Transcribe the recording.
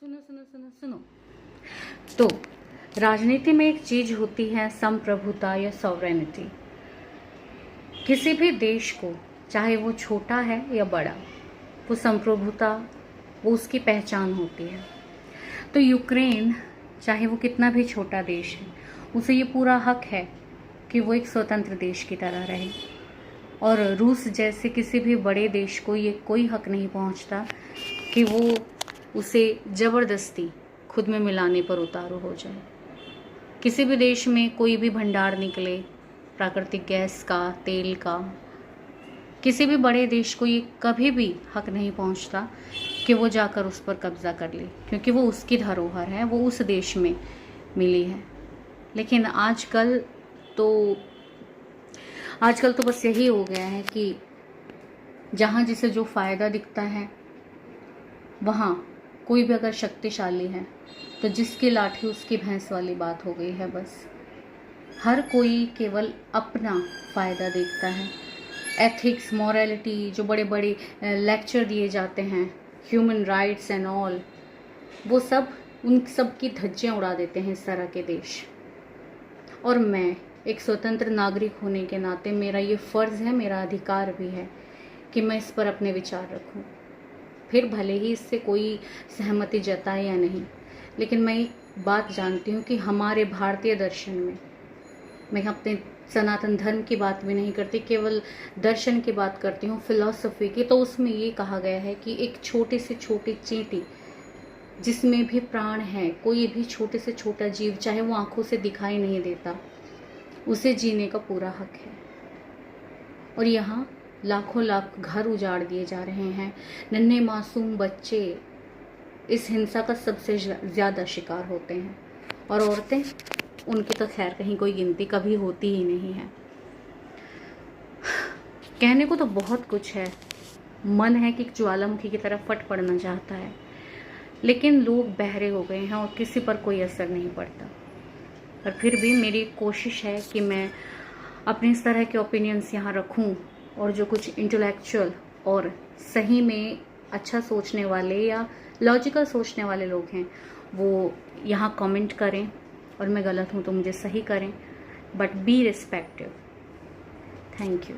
सुनो सुनो सुनो सुनो। तो राजनीति में एक चीज होती है संप्रभुता या सॉवरेनिटी। किसी भी देश को, चाहे वो छोटा है या बड़ा, वो संप्रभुता, वो उसकी पहचान होती है। तो यूक्रेन, चाहे वो कितना भी छोटा देश है, उसे ये पूरा हक है कि वो एक स्वतंत्र देश की तरह रहे। और रूस जैसे किसी भी बड़े देश को ये कोई हक नहीं पहुंचता कि वो उसे ज़बरदस्ती खुद में मिलाने पर उतारू हो जाए। किसी भी देश में कोई भी भंडार निकले प्राकृतिक गैस का, तेल का, किसी भी बड़े देश को ये कभी भी हक नहीं पहुंचता कि वो जाकर उस पर कब्जा कर ले, क्योंकि वो उसकी धरोहर है, वो उस देश में मिली है। लेकिन आजकल तो बस यही हो गया है कि जहाँ जिसे जो फ़ायदा दिखता है, वहाँ कोई भी अगर शक्तिशाली है तो जिसकी लाठी उसकी भैंस वाली बात हो गई है। बस हर कोई केवल अपना फ़ायदा देखता है। एथिक्स, मॉरलिटी, जो बड़े बड़े लेक्चर दिए जाते हैं, ह्यूमन राइट्स एंड ऑल, वो सब उन सब की धज्जियाँ उड़ा देते हैं इस तरह के देश। और मैं एक स्वतंत्र नागरिक होने के नाते मेरा ये फ़र्ज़ है, मेरा अधिकार भी है कि मैं इस पर अपने विचार रखूं। फिर भले ही इससे कोई सहमति जताए या नहीं, लेकिन मैं एक बात जानती हूँ कि हमारे भारतीय दर्शन में, मैं अपने सनातन धर्म की बात भी नहीं करती, केवल दर्शन की बात करती हूँ, फिलॉसफी की, तो उसमें ये कहा गया है कि एक छोटे से छोटी चींटी जिसमें भी प्राण है, कोई भी छोटे से छोटा जीव, चाहे वो आंखों से दिखाई नहीं देता, उसे जीने का पूरा हक है। और यहाँ लाखों लाख घर उजाड़ दिए जा रहे हैं। नन्हे मासूम बच्चे इस हिंसा का सबसे ज़्यादा शिकार होते हैं, और औरतें, उनकी तो खैर कहीं कोई गिनती कभी होती ही नहीं है। कहने को तो बहुत कुछ है, मन है कि ज्वालामुखी की तरफ फट पड़ना चाहता है, लेकिन लोग बहरे हो गए हैं और किसी पर कोई असर नहीं पड़ता। पर फिर भी मेरी कोशिश है कि मैं अपने इस तरह के ओपिनियंस यहाँ रखूँ, और जो कुछ इंटेलेक्चुअल और सही में अच्छा सोचने वाले या लॉजिकल सोचने वाले लोग हैं, वो यहाँ कमेंट करें, और मैं गलत हूँ तो मुझे सही करें, but be respective. Thank you.